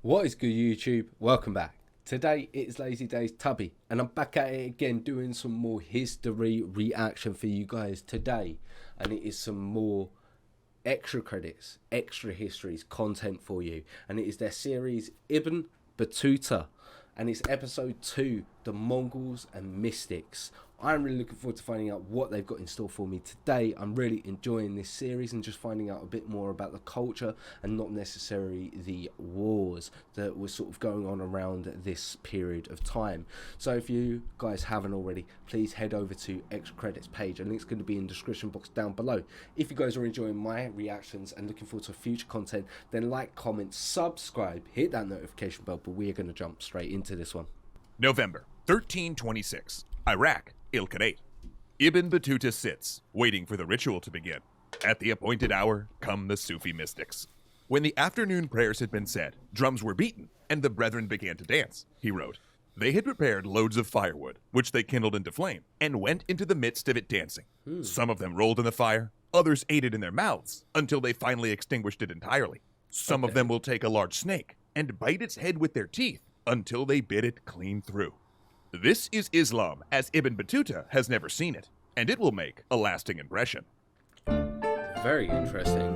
What is good, YouTube? Welcome back. Today it is Lazy Daze Tubby, and I'm back at it again doing some more history reaction for you guys today. And it is some more extra credits, extra histories content for you. And it is their series Ibn Battuta, and it's episode 2, the Mongols and Mystics. I'm really looking forward to finding out what they've got in store for me today. I'm really enjoying this series and just finding out a bit more about the culture and not necessarily the wars that were sort of going on around this period of time. So if you guys haven't already, please head over to Extra Credits page. A link's going to be in the description box down below. If you guys are enjoying my reactions and looking forward to future content, then like, comment, subscribe, hit that notification bell, but we're going to jump straight into this one. November 1326, Iraq, Il-Khanate. Ibn Battuta sits, waiting for the ritual to begin. At the appointed hour come the Sufi mystics. When the afternoon prayers had been said, drums were beaten, and the brethren began to dance, he wrote. They had prepared loads of firewood, which they kindled into flame, and went into the midst of it dancing. Some of them rolled in the fire, others ate it in their mouths, until they finally extinguished it entirely. Some of them will take a large snake, and bite its head with their teeth, until they bit it clean through. This is Islam as Ibn Battuta has never seen it, and it will make a lasting impression. Very interesting.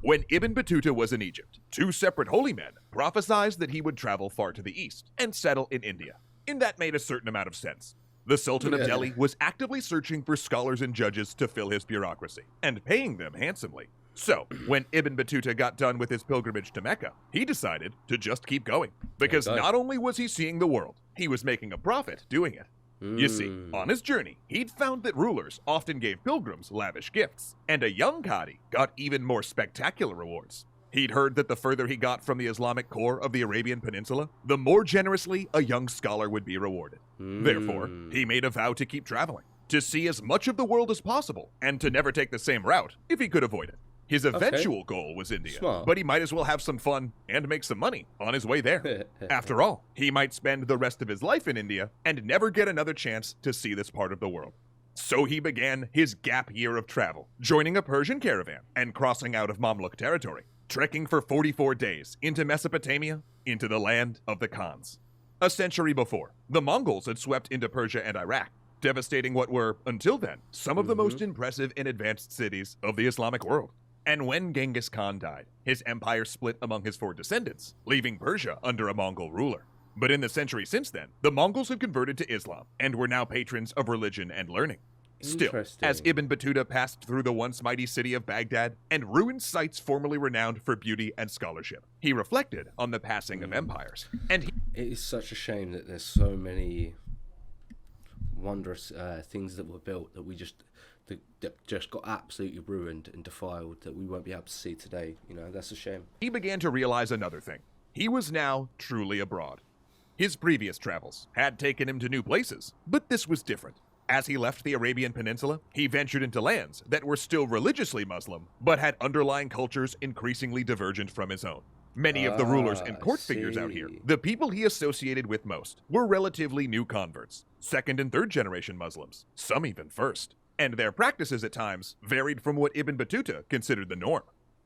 When Ibn Battuta was in Egypt, two separate holy men prophesied that he would travel far to the east and settle in India, and that made a certain amount of sense. The Sultan of Delhi was actively searching for scholars and judges to fill his bureaucracy, and paying them handsomely. So, when Ibn Battuta got done with his pilgrimage to Mecca, he decided to just keep going. Because not only was he seeing the world, he was making a profit doing it. You see, on his journey, he'd found that rulers often gave pilgrims lavish gifts, and a young Qadi got even more spectacular rewards. He'd heard that the further he got from the Islamic core of the Arabian Peninsula, the more generously a young scholar would be rewarded. Therefore, he made a vow to keep traveling, to see as much of the world as possible, and to never take the same route if he could avoid it. His eventual goal was India, but he might as well have some fun and make some money on his way there. After all, he might spend the rest of his life in India and never get another chance to see this part of the world. So he began his gap year of travel, joining a Persian caravan and crossing out of Mamluk territory, trekking for 44 days into Mesopotamia, into the land of the Khans. A century before, the Mongols had swept into Persia and Iraq, devastating what were, until then, some of the most impressive and advanced cities of the Islamic world. And when Genghis Khan died, his empire split among his 4 descendants, leaving Persia under a Mongol ruler. But in the century since then, the Mongols had converted to Islam and were now patrons of religion and learning. Still, as Ibn Battuta passed through the once mighty city of Baghdad and ruined sites formerly renowned for beauty and scholarship, he reflected on the passing of empires. And it is such a shame that there's so many wondrous things that were built that that just got absolutely ruined and defiled, that we won't be able to see today. You know, that's a shame. He began to realize another thing. He was now truly abroad. His previous travels had taken him to new places, but this was different. As he left the Arabian Peninsula, he ventured into lands that were still religiously Muslim, but had underlying cultures increasingly divergent from his own. Many of the rulers and court figures out here, the people he associated with most, were relatively new converts, second and third generation Muslims, some even first. And their practices at times varied from what Ibn Battuta considered the norm.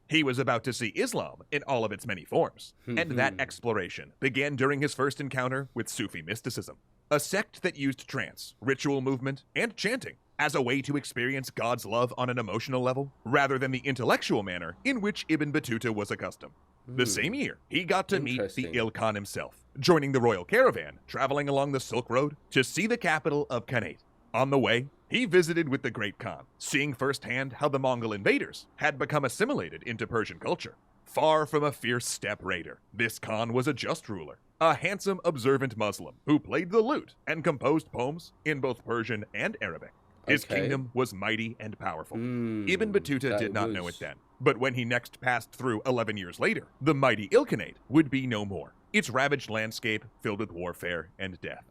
He was about to see Islam in all of its many forms, and that exploration began during his first encounter with Sufi mysticism, a sect that used trance, ritual movement, and chanting as a way to experience God's love on an emotional level, rather than the intellectual manner in which Ibn Battuta was accustomed. The same year, he got to meet the Il Khan himself, joining the royal caravan, traveling along the Silk Road to see the capital of Khanate. On the way, he visited with the Great Khan, seeing firsthand how the Mongol invaders had become assimilated into Persian culture. Far from a fierce steppe raider, this Khan was a just ruler, a handsome, observant Muslim who played the lute and composed poems in both Persian and Arabic. His kingdom was mighty and powerful. Ibn Battuta did not know it then, but when he next passed through 11 years later, the mighty Il-Khanate would be no more, its ravaged landscape filled with warfare and death.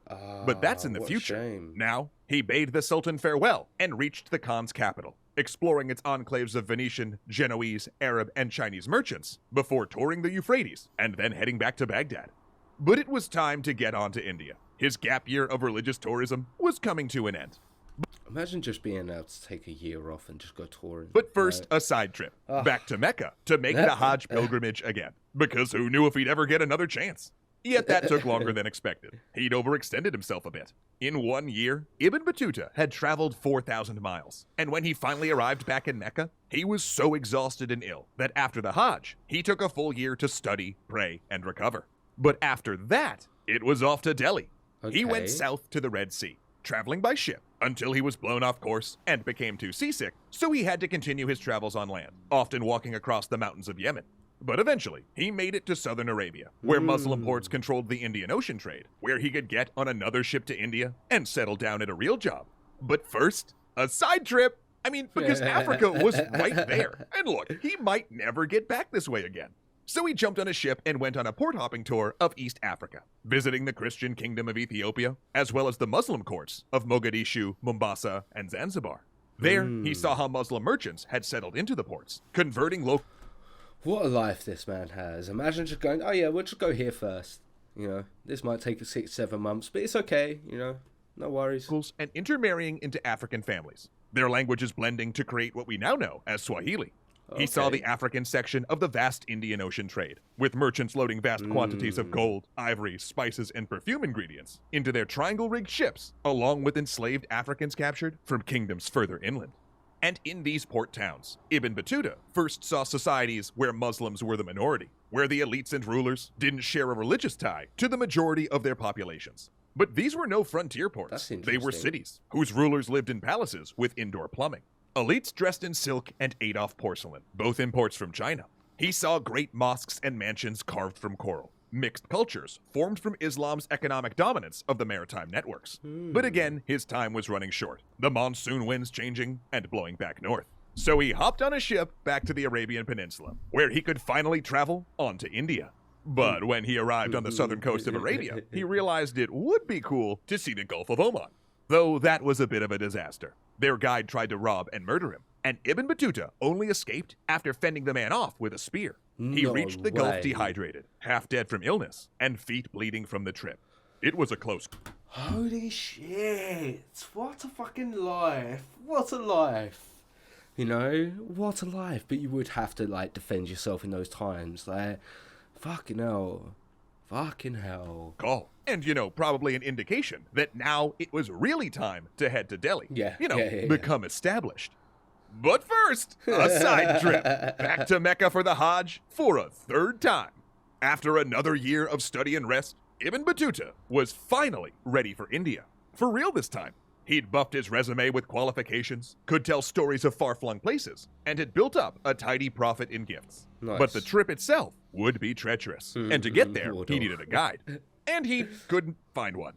But that's in the future. Shame. Now, he bade the Sultan farewell and reached the Khan's capital, exploring its enclaves of Venetian, Genoese, Arab, and Chinese merchants before touring the Euphrates and then heading back to Baghdad. But it was time to get on to India. His gap year of religious tourism was coming to an end. Imagine just being able to take a year off and just go touring. But first, a side trip back to Mecca to make the Hajj pilgrimage again, because who knew if he'd ever get another chance? Yet that took longer than expected. He'd overextended himself a bit. In 1 year, Ibn Battuta had traveled 4,000 miles, and when he finally arrived back in Mecca, he was so exhausted and ill that after the Hajj, he took a full year to study, pray, and recover. But after that, it was off to Delhi. He went south to the Red Sea, traveling by ship, until he was blown off course and became too seasick, so he had to continue his travels on land, often walking across the mountains of Yemen. But eventually, he made it to southern Arabia, where Muslim ports controlled the Indian Ocean trade, where he could get on another ship to India and settle down at a real job. But first, a side trip. I mean, because Africa was right there. And look, he might never get back this way again. So he jumped on a ship and went on a port-hopping tour of East Africa, visiting the Christian kingdom of Ethiopia, as well as the Muslim courts of Mogadishu, Mombasa, and Zanzibar. There, he saw how Muslim merchants had settled into the ports, converting local... What a life this man has. Imagine just going, oh yeah, we'll just go here first. You know, this might take 6-7 months, but it's okay, you know, no worries. And intermarrying into African families, their languages blending to create what we now know as Swahili. He saw the African section of the vast Indian Ocean trade, with merchants loading vast quantities of gold, ivory, spices, and perfume ingredients into their triangle-rigged ships, along with enslaved Africans captured from kingdoms further inland. And in these port towns, Ibn Battuta first saw societies where Muslims were the minority, where the elites and rulers didn't share a religious tie to the majority of their populations. But these were no frontier ports. They were cities, whose rulers lived in palaces with indoor plumbing. Elites dressed in silk and ate off porcelain, both imports from China. He saw great mosques and mansions carved from coral. Mixed cultures formed from Islam's economic dominance of the maritime networks. But again, his time was running short, the monsoon winds changing and blowing back north. So he hopped on a ship back to the Arabian Peninsula, where he could finally travel on to India. But when he arrived on the southern coast of Arabia, he realized it would be cool to see the Gulf of Oman. Though that was a bit of a disaster. Their guide tried to rob and murder him, and Ibn Battuta only escaped after fending the man off with a spear. He reached the Gulf dehydrated, half dead from illness, and feet bleeding from the trip. It was a close... Holy shit! What a fucking life! What a life! You know, what a life! But you would have to, like, defend yourself in those times. Like, fucking hell. Fucking hell. Call. And, you know, probably an indication that now it was really time to head to Delhi. Become established. But first, a side trip back to Mecca for the Hajj for a third time. After another year of study and rest, Ibn Battuta was finally ready for India. For real this time. He'd buffed his resume with qualifications, could tell stories of far-flung places, and had built up a tidy profit in gifts. Nice. But the trip itself would be treacherous. And to get there, he needed a guide. And he couldn't find one.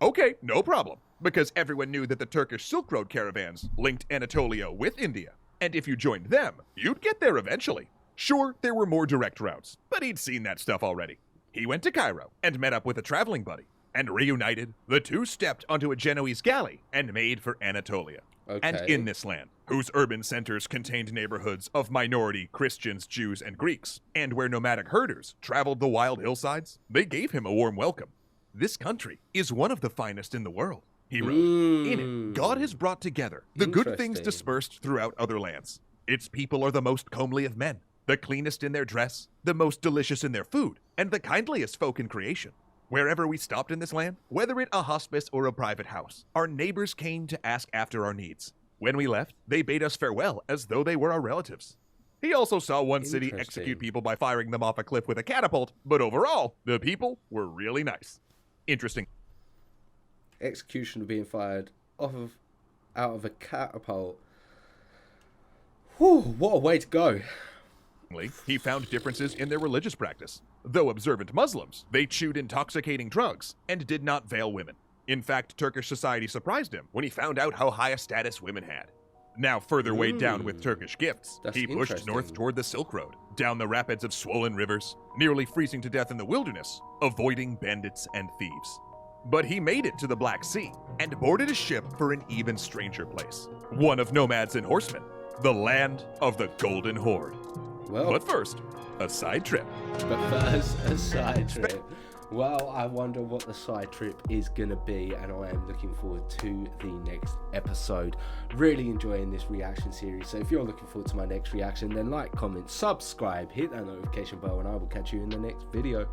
Okay, no problem. Because everyone knew that the Turkish Silk Road caravans linked Anatolia with India. And if you joined them, you'd get there eventually. Sure, there were more direct routes, but he'd seen that stuff already. He went to Cairo and met up with a traveling buddy. And reunited, the two stepped onto a Genoese galley and made for Anatolia. And in this land, whose urban centers contained neighborhoods of minority Christians, Jews, and Greeks, and where nomadic herders traveled the wild hillsides, they gave him a warm welcome. This country is one of the finest in the world, he wrote. In it, God has brought together the good things dispersed throughout other lands. Its people are the most comely of men, the cleanest in their dress, the most delicious in their food, and the kindliest folk in creation. Wherever we stopped in this land, whether it a hospice or a private house, our neighbors came to ask after our needs. When we left, they bade us farewell as though they were our relatives. He also saw one city execute people by firing them off a cliff with a catapult, but overall, the people were really nice. Interesting. Execution being fired out of a catapult. Whew, what a way to go. He found differences in their religious practice. Though observant Muslims, they chewed intoxicating drugs and did not veil women. In fact, Turkish society surprised him when he found out how high a status women had. Now further weighed down with Turkish gifts, he pushed north toward the Silk Road, down the rapids of swollen rivers, nearly freezing to death in the wilderness, avoiding bandits and thieves. But he made it to the Black Sea and boarded a ship for an even stranger place, one of nomads and horsemen, the land of the Golden Horde. Well, but first, a side trip. But first, a side trip. Well, I wonder what the side trip is going to be, and I am looking forward to the next episode. Really enjoying this reaction series, so if you're looking forward to my next reaction, then like, comment, subscribe, hit that notification bell, and I will catch you in the next video.